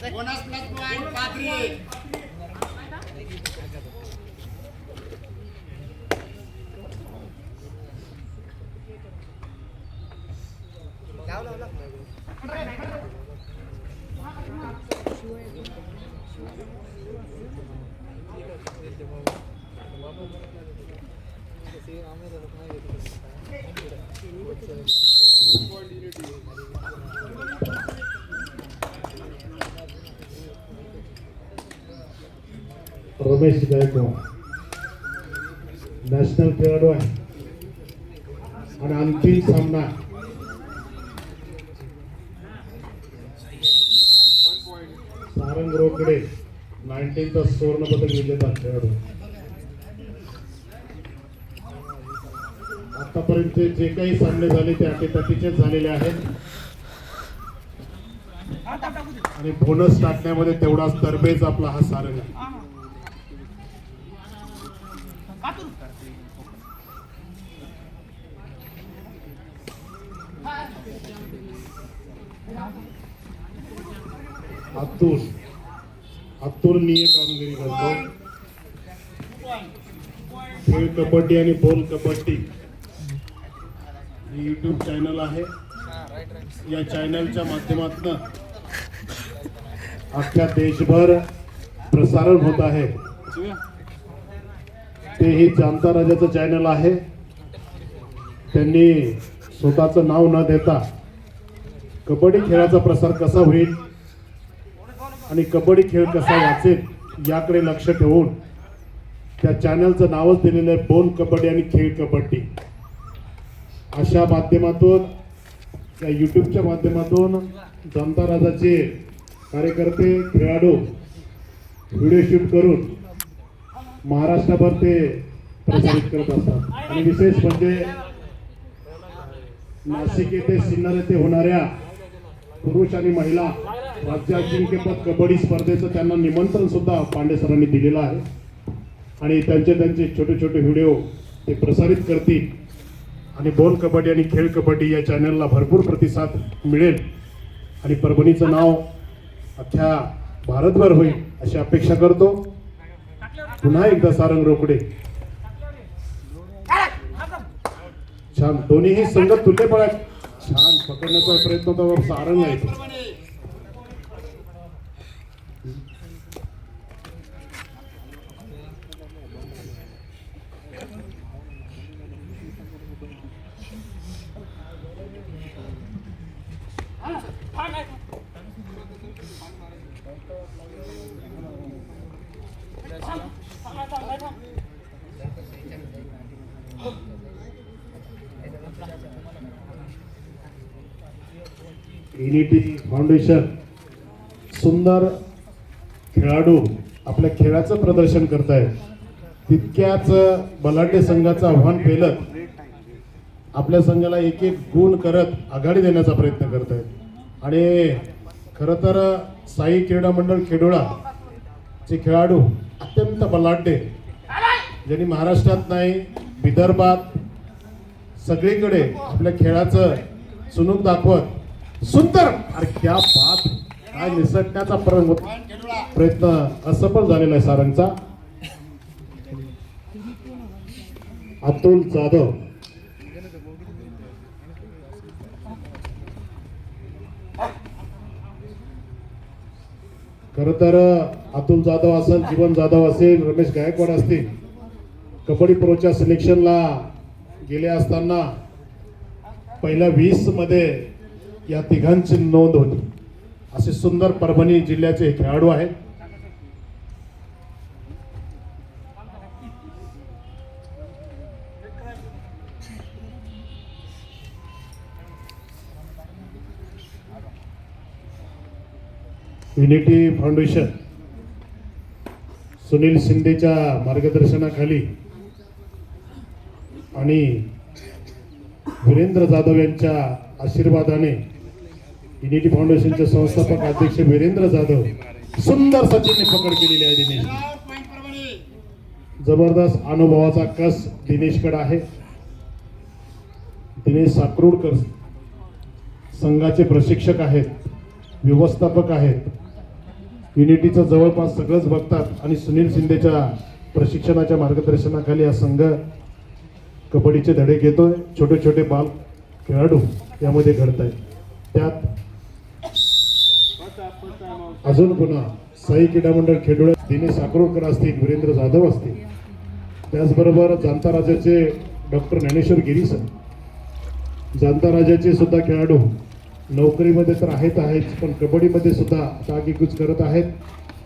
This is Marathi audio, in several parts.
Bonus plus point Pathri Ramesh Gaikwad national खेळाडू आहे आणि अंतिम सामना सारंग रोकडे 19th सुवर्ण पदक विजेता खेळाडू. आतापर्यंत जे काही सामने झाले ते अटीतटीचेच झालेले आहेत आणि बोनस टाकण्यामध्ये तेवढाच तरबेज आपला हा सारंग आहे. अतुलनीय कामगिरी करतो. खेळ कबड्डी आणि बोल कबड्डी YouTube चॅनल आहे. या चॅनलच्या माध्यमातून अख्ख्या देशभर प्रसारण होत आहे. तेही जाणता राजाचं चॅनल आहे. त्यांनी स्वतःचं नाव न देता कबड्डी खेळाचा प्रसार कसा होईल आणि कबड्डी खेळ कसा वाचेल याकडे लक्ष ठेवून त्या चॅनलचं नावच दिलेलं आहे बोल कबड्डी आणि खेळ कबड्डी. अशा माध्यमातून त्या यूट्यूबच्या माध्यमातून जनता राजाचे कार्यकर्ते खेळाडू व्हिडिओ शूट करून महाराष्ट्रभर ते प्रसारित करत असतात. आणि विशेष म्हणजे नाशिक येथे सिन्नर येथे होणाऱ्या पुरुष आणि महिला राज्य अजिंक्यपद कबड्डी स्पर्धेचं त्यांना निमंत्रण सुद्धा पांडे सरांनी दिलेलं आहे आणि त्यांचे छोटे छोटे व्हिडिओ ते प्रसारित करतील आणि बोल कबड्डी आणि खेळ कबड्डी या चॅनलला भरपूर प्रतिसाद मिळेल आणि परभणीचं नाव अख्ख्या भारतभर होईल अशी अपेक्षा करतो. पुन्हा एकदा सारंग रोकडे छान दोन्हीही संघ तुल्यबळ छान पकडण्याचा प्रयत्न होता. सारंग आहे युनिटी फाउंडेशन सुंदर खेळाडू आपल्या खेळाचं प्रदर्शन करतायत. तितक्याच बलाढ्य संघाचं आव्हान पेलत आपल्या संघाला एक एक गुण करत आघाडी देण्याचा प्रयत्न करतायत आणि खरं तर साई क्रीडा मंडळ खेडोळा चे खेळाडू अत्यंत बलाढ्य ज्यांनी महाराष्ट्रात नाही विदर्भात सगळीकडे आपल्या खेळाचं चुणूक दाखवत सुंदर अरे क्या बात काय निसटण्याचा प्रयत्न असफल झालेला आहे सारंगचा. अतुल जाधव खर तर अतुल जाधव असेल जीवन जाधव असेल रमेश गायकवाड असतील कबड्डी प्रोच्या सिलेक्शनला गेले असताना पहिल्या 20 मध्ये या तिघांची नोंद होती. असे सुंदर परभणी जिल्ह्याचे खेळाडू आहेत. युनिटी फाउंडेशन सुनील शिंदेच्या मार्गदर्शनाखाली आणि वीरेंद्र जाधव यांच्या आशीर्वादाने युनिटी फाउंडेशनचे संस्थापक अध्यक्ष वीरेंद्र जाधव सुंदर सचिनने पकड केलेली आहे. दिनेश जबरदस्त अनुभवाचा कस दिनेशकडे आहे. दिनेश साकरूडकर संघाचे प्रशिक्षक आहेत व्यवस्थापक आहेत युनिटीचं जवळपास सगळंच बघतात आणि सुनील शिंदेच्या प्रशिक्षणाच्या मार्गदर्शनाखाली हा संघ कबड्डीचे धडे घेतोय. छोटे छोटे बाल खेळाडू यामध्ये घडत आहेत. त्यात अजून पुन्हा साई क्रीडा मंडळ खेडोळ्यात दिनेश साकरोडकर असतील, वीरेंद्र जाधव असतील, त्याचबरोबर जाणता राजाचे डॉक्टर ज्ञानेश्वर गिरी सर, जाणता राजाचे सुद्धा खेळाडू नोकरीमध्ये तर आहेच, पण कबड्डीमध्ये सुद्धा आगीकूच करत आहेत.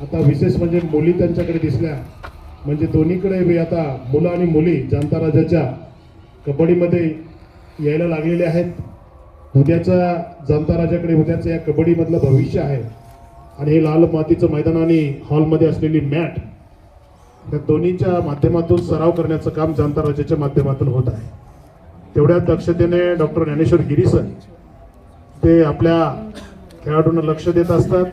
आता विशेष म्हणजे मुली त्यांच्याकडे दिसल्या, म्हणजे दोन्हीकडे बी आता मुलं आणि मुली जाणता राजाच्या कबड्डीमध्ये यायला लागलेले आहेत. उद्याच्या जाणता राजाकडे उद्याचं या कबड्डीमधलं भविष्य आहे. आणि हे लाल मातीचं मैदान आणि हॉलमध्ये असलेली मॅट, या दोन्हीच्या माध्यमातून सराव करण्याचं काम जाणता राजाच्या माध्यमातून होत आहे. तेवढ्या दक्षतेने डॉक्टर ज्ञानेश्वर गिरी सर ते आपल्या खेळाडूंना लक्ष देत असतात.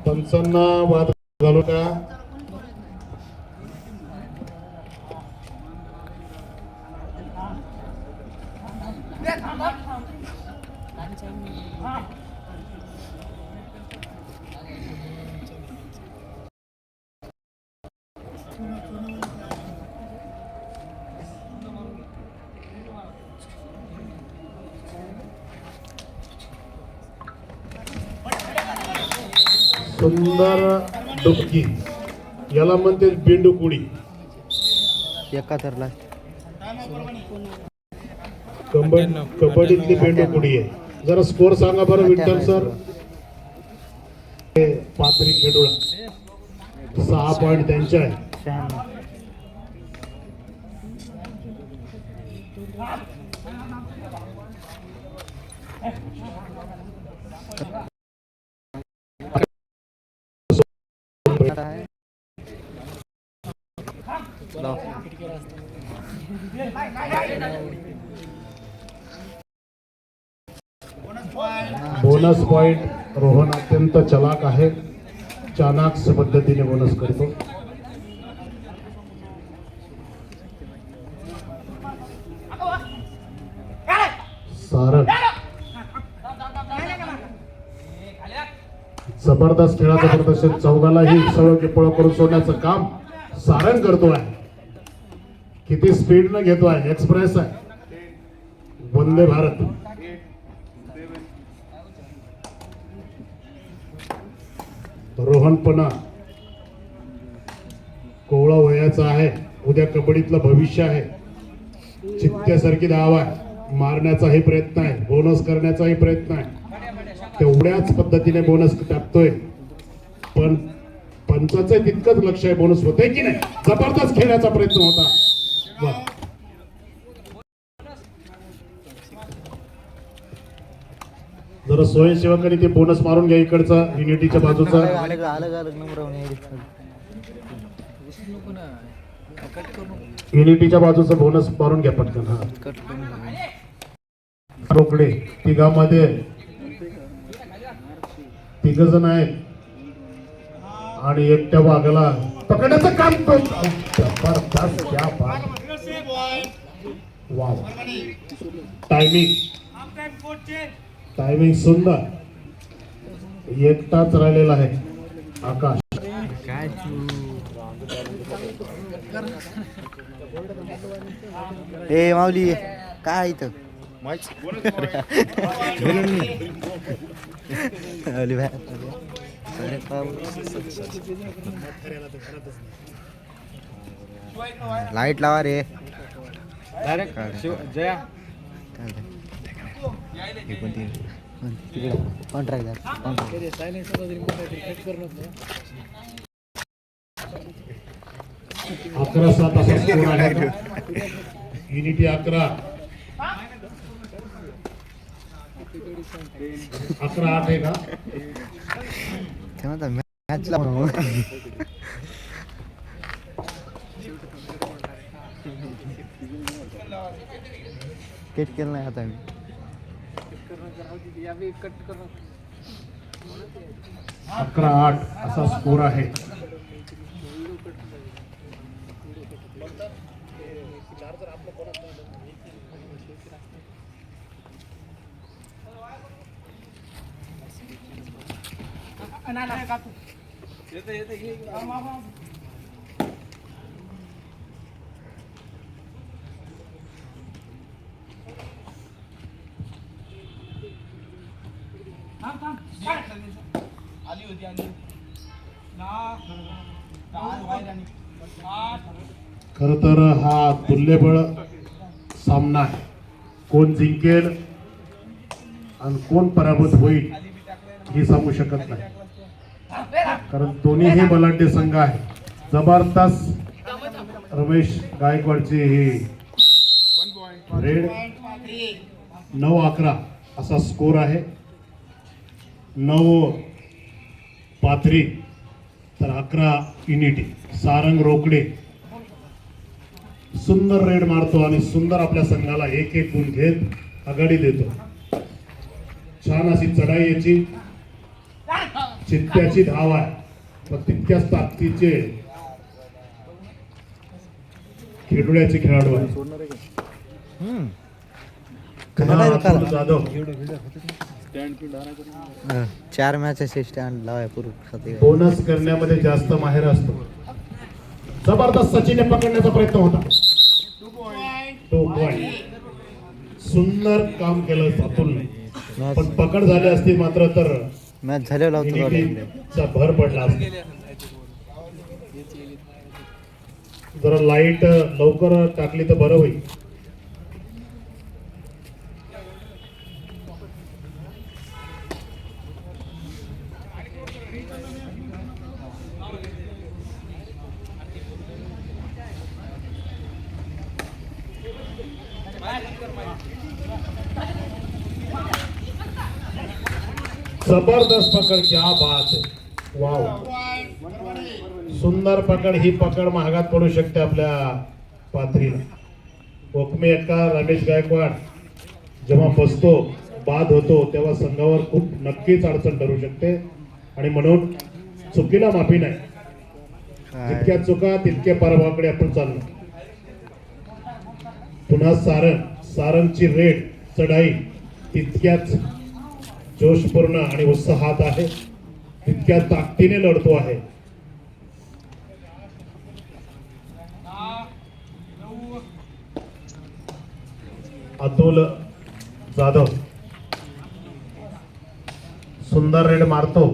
पंचांना वाद घालू का? सुंदर डुबकी, याला म्हणते बिंडू कुडी. एकाहत्तरला कबड्डीतली बिंडू कुडी आहे. जरा स्कोर सांगा बरं विठ्ठल सर. पाथरी खेडोळा 6 पॉइंट त्यांचे आहे. 96. बोनस पॉइंट रोहन अत्यंत चलाक आहे, चाणाक्ष पद्धतीने बोनस करतो. सारंग जबरदस्त खेळाचं प्रदर्शन, चौघालाही सवय पळ करून सोडण्याचं काम सारंग करतोय. किती स्पीड न घेतोय, एक्सप्रेस आहे, वंदे भारत. रोहन पणा कोवळा वयाचा आहे, उद्या कबड्डीतलं भविष्य आहे. चित्त्यासारखी धाव आहे, मारण्याचाही प्रयत्न आहे, बोनस करण्याचाही प्रयत्न आहे. तेवढ्याच पद्धतीने बोनस टाकतोय, पण पंचाचं तितकंच लक्ष आहे बोनस होतंय की नाही. जबरदस्त खेळण्याचा प्रयत्न होता. जरा स्वयंसेवकांनी ते बोनस मारून घ्या इकडचा युनिटीच्या बाजूचा. अलग अलग अलग नंबर युनिटीच्या बाजूचा बोनस मारून घ्या पटकन. हा कट करून रोकडे तिघामध्ये 3 जण आहेत आणि एकट्या वाघाला पकडण्याचं काम करतो. जबरदस्त, क्या बात. वाव, टायमिंग सुंदर. एकटाच राहिलेला आहे आकाश. काय ए माऊली काय इथं लाईट लावा रे. जया कॉन्ट्रॅक्ट 11-7 असा स्कोर आहे. युनिटी 11, 11-8 आहे का? मॅचला केट केलं नाही आता मी 11-8 असा स्कोर आहे. खर तर हा तुल्यबळ सामना आहे. कोण जिंकेल आणि कोण पराभूत होईल हे सांगू शकत नाही, कारण दोन्हीही बलाढ्य संघ आहे. जबरदस्त रमेश गायकवाडचे हे रेड. 9-11 असा स्कोर आहे. 9 पाथरी तर 11 युनिटी. सारंग रोकडे सुंदर रेड मारतो आणि सुंदर आपल्या संघाला 1-1 गुण घेत आघाडी देतो. छान अशी चढाई याची. चित्त्याची धाव आहे, पण तितक्याच ताकदीचे खेळाडूचे खेळाडू आहे. जाधव 4 मॅचेस स्टँड लावाय पूर्ण बोनस करण्यामध्ये जास्त माहेर असतो. जबरदस्त सचिनने पकडण्याचा प्रयत्न होता. 2 पॉइंट. सुंदर काम केलं अतुलने, पण पकड झाली असती मात्र तर मॅच झालेला होता. भर पडला असता. जरा लाईट लवकर टाकली तर बरं होईल. जबरदस्त पकड, क्या बात है. वाव, सुंदर पकड. ही पकड महागात पडू शकते आपल्या पाथरीला. ओकमे एका रमेश गायकवाड जेव्हा बसतो, बाद होतो, तेव्हा संघावर खूप नक्कीच अडचण ठरू शकते आणि म्हणून चुकीला माफी नाही. जितक्या चुका तितक्या पराभवाकडे आपण चाललो. पुन्हा सारंगची रेड चढाई तितक्याच जोशपूर्ण आणि उत्साहात आहे, तितक्या ताकदीने लढतो आहे. अतुल जाधव सुंदर रेड मारतो,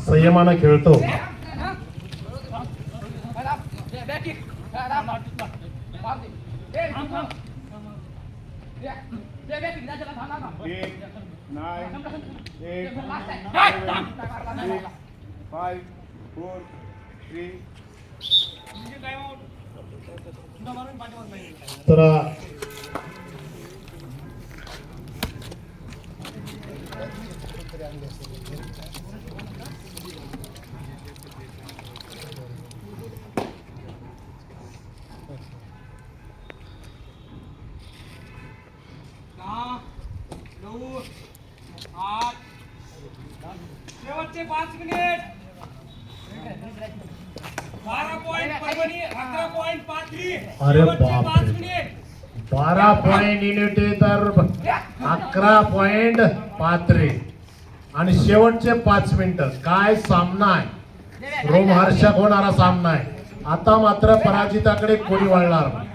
संयमानं खेळतो. तर 5 minute 12 point Parbhani 11 point Pathri अरे शेवटचे बापरे. 5 मिनिट 12 पॉइंट युनिटी तर 11 पॉइंट पात्रे आणि शेवटचे 5 मिनिटं. काय सामना आहे, रोमहर्षक होणारा सामना आहे. आता मात्र पराजिताकडे कोणी वळणार नाही.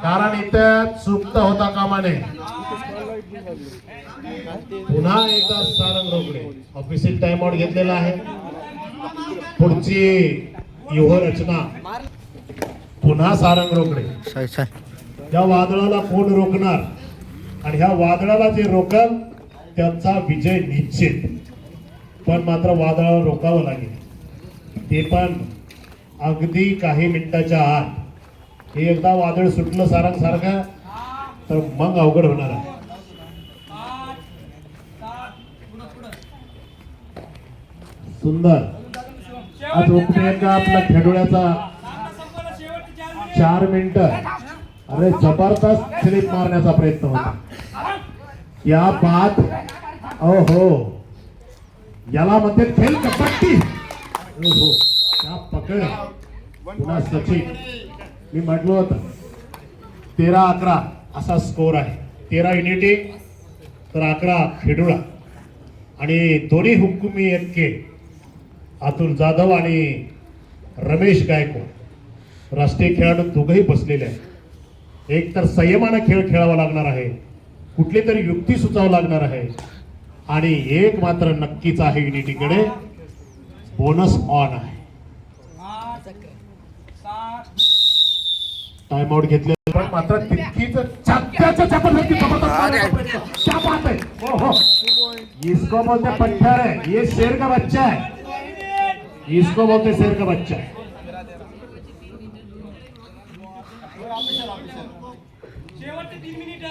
कारण इथे चुकता होता कामा नये. पुन्हा एकदा Sarang Rokade official time out घेतलेला आहे. पुढची व्यूह रचना पुन्हा सारंग रोकडे. Sorry sorry. या वादळाला कोण रोखणार आणि ह्या वादळाला जे रोकल त्यांचा विजय निश्चित. पण मात्र वादळाला रोखावं लागेल, ते पण अगदी काही मिनिटाच्या आत. हे एकदा वादळ सुटलं सारंग सारखं तर मग अवघड होणार आहे. 8 7 पुढं सुंदर आज उपनेका आपला खेडोळ्याचा सामना संपला शेवटचे 4 मिनिट 4 मिनिटं. अरे जबरदस्त स्लिप मारण्याचा प्रयत्न होता. या बाद हो याला म्हणते खेळ कपट्टी. हो त्या पकड पुन्हा सचिन. मी म्हटलं होतं 13-11 असा स्कोर आहे. 13 युनिटी तर 11 खेडोळा. आणि दोन्ही हुकुमी एक्के अतुल जाधव आणि रमेश गायकवाड राष्ट्रीय खेळाडू दोघंही बसलेले आहेत. एक तर संयमानं खेळ खेळावा लागणार आहे, कुठली तरी युक्ती सुचावं लागणार आहे. आणि एक मात्र नक्कीच आहे, युनिटीकडे बोनस ऑन आहे. 8 7 टाइम आउट घेतले पण मात्र तितकीच छात्याच्या जबरदस्ती जबरदस्त क्या बात है. हो हो इसको बोलते पत्थर है, ये शेर का बच्चा है. इसको बोलते शेर का बच्चा है. शेवटचे 3 मिनिट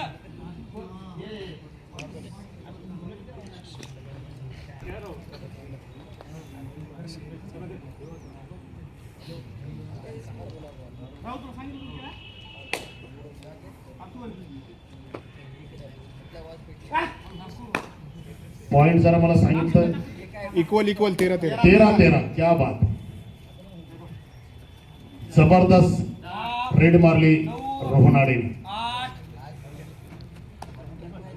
पॉइंट जरा मला सांगितलं. इक्वल 13-13. 13-13 क्या बात. जबरदस्त रेड मारली रोहनाडे. 8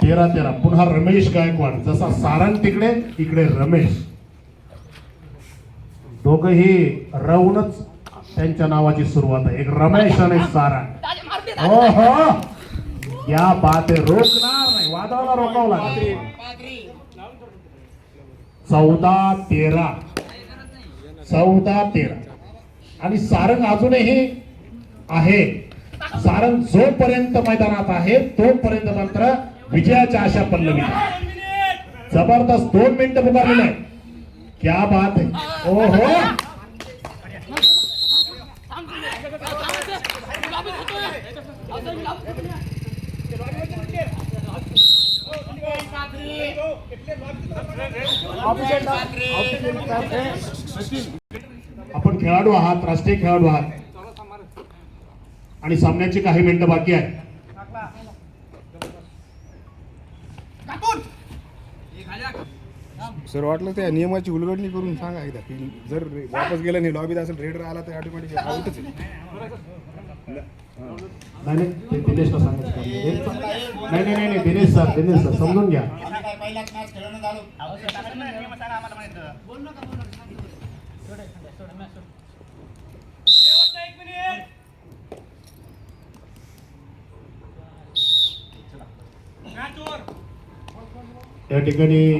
13-13 पुन्हा रमेश गायकवाड. जसा सारंग तिकडे इकडे रमेश. दोघही राहूनच त्यांच्या नावाची सुरुवात आहे. एक रमेश आणि सारंग. हो हो या बात आहे. रोखणार नाही, वादळाला रोखावं लागेल. पाथरी 14-13 14-13 आणि सारंग अजूनही आहे. सारंग जोपर्यंत मैदानात आहे तोपर्यंत मात्र विजयाच्या आशा पल्लवी. 2 मिनिट जबरदस्त 2 मिनिटं पुकारलेले आहे. क्या बात आहे. ओ हो आपण खेळाडू आहात, राष्ट्रीय खेळाडू आहात आणि सामन्याची काही मिनिटं बाकी आहे. सर वाटलं त्या नियमाची उलगडणी करून सांगा एकदा की जर वापस गेला नाही लॉबीत असेल रेड आला तर ऑटोमॅटिक आउटच आहे. नाही ते दिनेशला सांगायचं. नाही दिनेश सर समजून घ्या. पहिलाच मॅच खेळणं झालो. शेवटचा 1 मिनिट मॅच ओव्हर या ठिकाणी